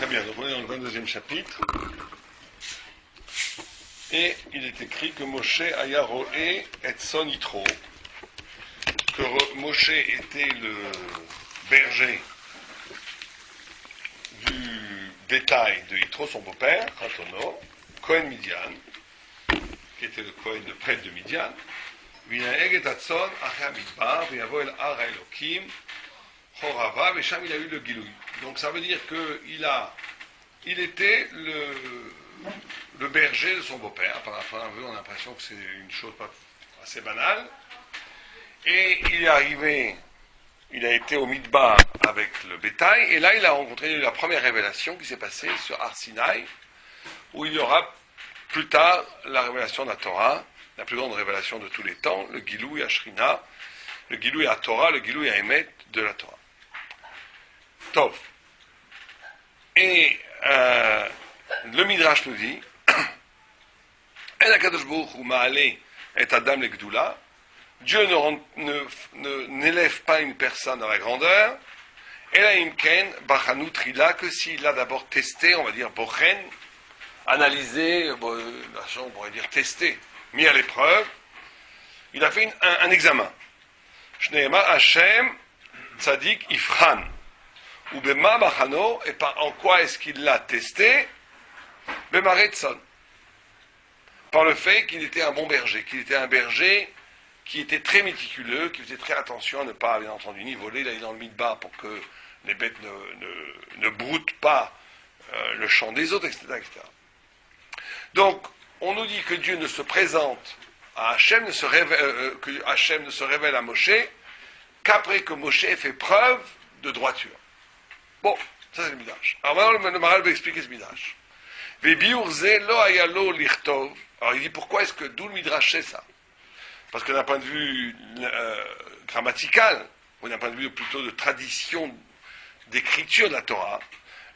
bien, donc on est dans le 22e chapitre. Et il est écrit que Moshe aya roé et son Yitro, que Moshe était le berger du bétail de Yitro, son beau-père, Khatono, Cohen Midian, qui était le Cohen, le prêtre de Midian. Donc ça veut dire qu'il était le berger de son beau-père. Par la fin, on a l'impression que c'est une chose assez banale. Et il a été au Midbar avec le bétail, et là il a rencontré la première révélation qui s'est passée sur Har Sinaï, où il y aura plus tard la révélation de la Torah, la plus grande révélation de tous les temps, le Gilui Ashrina, le Gilui à Torah, le Gilui à Emet de la Torah. Tov. Et le Midrash nous dit El HaKadosh Baruch Hu ma'aleh et Adam le Gdoula. Dieu n'élève pas une personne à la grandeur, et la imken bachanu trila, que s'il a d'abord testé, on va dire bochen, analysé, on pourrait dire testé, mis à l'épreuve, il a fait un examen. Shneema Hashem tzadik ifran, ou bema bachano, et en quoi est-ce qu'il l'a testé? Bemaretson, par le fait qu'il était un bon berger, qu'il était un berger qui était très méticuleux, qui faisait très attention à ne pas, bien entendu, ni voler, d'aller dans le midbar pour que les bêtes ne broutent pas le champ des autres, etc., etc. Donc, on nous dit que Dieu ne se présente à Hachem, que Hachem ne se révèle à Moshe qu'après que Moshe ait fait preuve de droiture. Bon, ça c'est le Midrash. Alors maintenant, le Maharal va expliquer ce Midrash. Alors il dit, pourquoi est-ce que, d'où le Midrash c'est ça? Parce que d'un point de vue grammatical, ou d'un point de vue plutôt de tradition d'écriture de la Torah,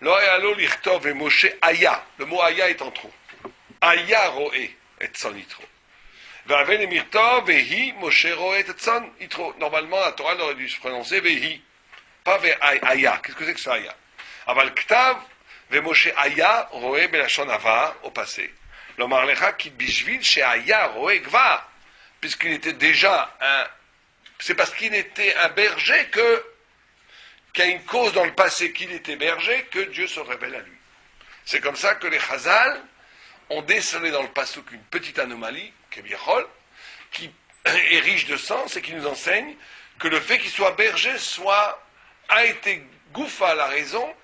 le mot aya est en trop. Aya roé et tson yitro. Normalement, la Torah aurait dû se prononcer vehi, pas aya. Qu'est-ce que c'est que ça aya? Aval ktav ve Moshe aya roé belashon avar au passé. Lomar lecha ki bishvil she aya roé gvar. Puisqu'il était déjà c'est parce qu'il était un berger qu'il y a une cause dans le passé qu'il était berger que Dieu se révèle à lui. C'est comme ça que les Chazal ont décelé dans le passouk une petite anomalie, Kebiachol, qui est riche de sens et qui nous enseigne que le fait qu'il soit berger a été goufa la raison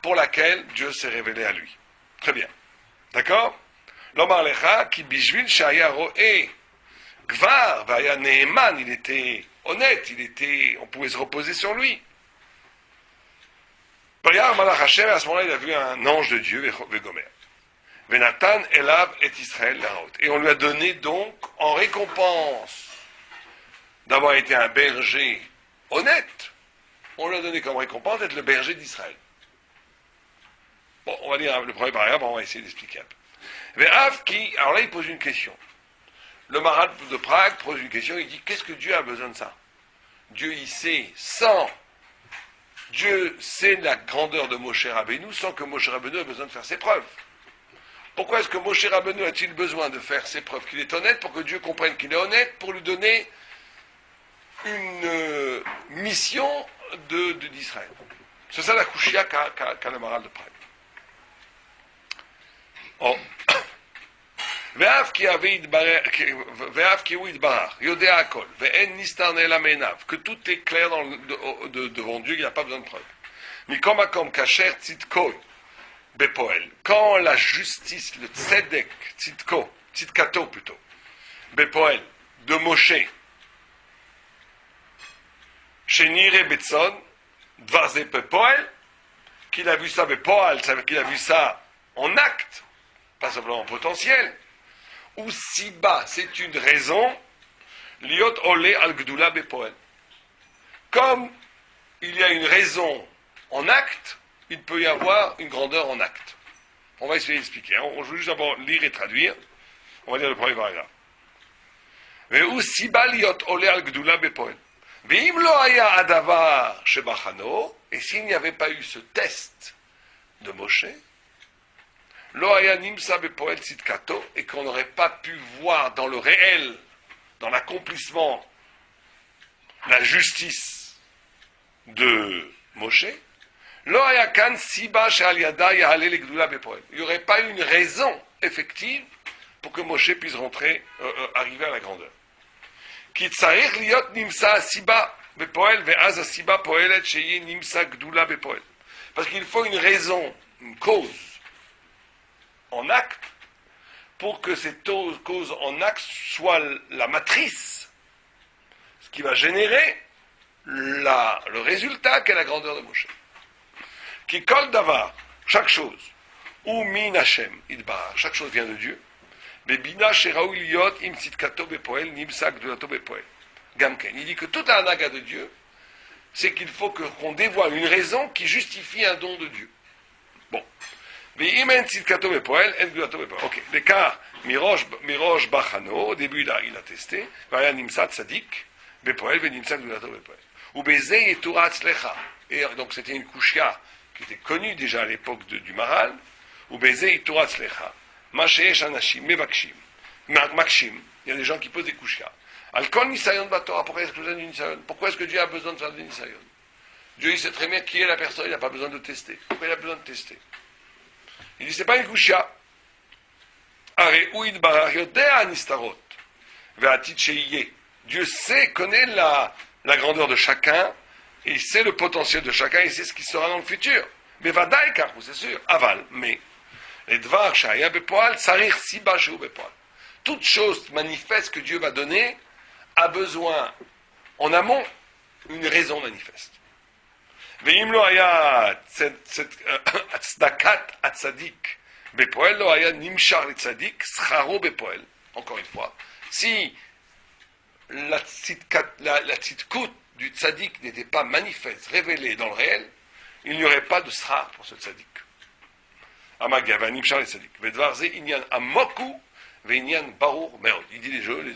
pour laquelle Dieu s'est révélé à lui. Très bien. D'accord? L'Omar Lecha, qui bishvil shaya roé Gvar, Vaya Neheman, il était honnête, on pouvait se reposer sur lui. Bayar Malach Hashem, à ce moment-là, il a vu un ange de Dieu, Vegomer. Venatan Elav et Israël Lahaot. Et on lui a donné donc, en récompense d'avoir été un berger honnête, on lui a donné comme récompense d'être le berger d'Israël. Bon, on va lire le premier paragraphe, on va essayer d'expliquer un peu. Alors là, il pose une question. Le Maharal de Prague pose une question, il dit, qu'est-ce que Dieu a besoin de ça? Dieu, il sait, Dieu sait la grandeur de Moshe Rabbeinu sans que Moshe Rabbeinu ait besoin de faire ses preuves. Pourquoi est-ce que Moshe Rabbeinu a-t-il besoin de faire ses preuves qu'il est honnête, pour que Dieu comprenne qu'il est honnête, pour lui donner une mission d'Israël? C'est ça la kouchia qu'a le Maharal de Prague. Oh. Que tout est clair devant Dieu, il n'y a pas besoin de preuve. Quand la justice, le tzedek, tzidkato plutôt, bepoel, de Moshe, shenire betson, dvarze bepoel, qu'il a vu ça bepoel, ça veut dire qu'il a vu ça en acte, pas simplement en potentiel. Ou si bas, c'est une raison, liot olé al gdoula bepoel. Comme il y a une raison en acte, il peut y avoir une grandeur en acte. On va essayer d'expliquer. Je vais juste d'abord lire et traduire. On va lire le premier paragraphe. Ou si bas liot olé al gdoula bepoel. Veim lo haya adavar shebachano. Et s'il n'y avait pas eu ce test de Moshe, Lo haya nimsa bepoel tzidkato, et qu'on n'aurait pas pu voir dans le réel, dans l'accomplissement, la justice de Moshe, Lo haya kan siba she'al yada yahale legdula bepoel. Il n'y aurait pas eu une raison effective pour que Moshe puisse arriver à la grandeur. Ki tzarich liot nimsa siba bepoel ve'az asiba poelet sheye nimsa gdula bepoel. Parce qu'il faut une raison, une cause en acte, pour que cette cause en acte soit la matrice, ce qui va générer le résultat qu'est la grandeur de Moshe. Qui kol davar, chaque chose, ou min Hashem, idbar, chaque chose vient de Dieu, bebina sheraou liot im tzidkato bepoel nimsa gdulato bepoel. Gamken, il dit que toute la hanaga de Dieu, c'est qu'il faut qu'on dévoile une raison qui justifie un don de Dieu. Bon. Ok. L'écart, Mirosh Bachano, au début il a testé, Vaya Nimsa Tzadik, Bepoel, Venimsa Gdulato Bepoel. Ou Beze et Turat Slecha. Et donc c'était une kushia qui était connue déjà à l'époque du Maral. Ou Beze et Turat Slecha. Masheesh Anashim, Mevakshim. Makshim. Il y a des gens qui posent des kushia. Al-Kol Nisayon Batora, pourquoi est-ce que vous avez du Nisayon? Pourquoi est-ce que Dieu a besoin de faire des Nisayon? Dieu il sait très bien qui est la personne, il n'a pas besoin de tester. Pourquoi il a besoin de tester? Il dit, c'est pas une kushia. Dieu sait, connaît la grandeur de chacun, et il sait le potentiel de chacun, il sait ce qui sera dans le futur. Mais vadaï karou, c'est sûr, aval, mais, les dvar shaya bepoal, sarir siba sheu bepoal. Toute chose manifeste que Dieu va donner a besoin, en amont, une raison manifeste. Ve'im lo haya tzdakat atzadik bepoel, lo haya nimshar le tzadik scharo bepoel. Encore une fois, si la tzidkut du tzadik n'était pas manifeste, révélée dans le réel, il n'y aurait pas de schar pour ce tzadik. Amagav nimshar le tzadik. Vedvar ze inyan amoku ve'inyan barur meod. Il dit les deux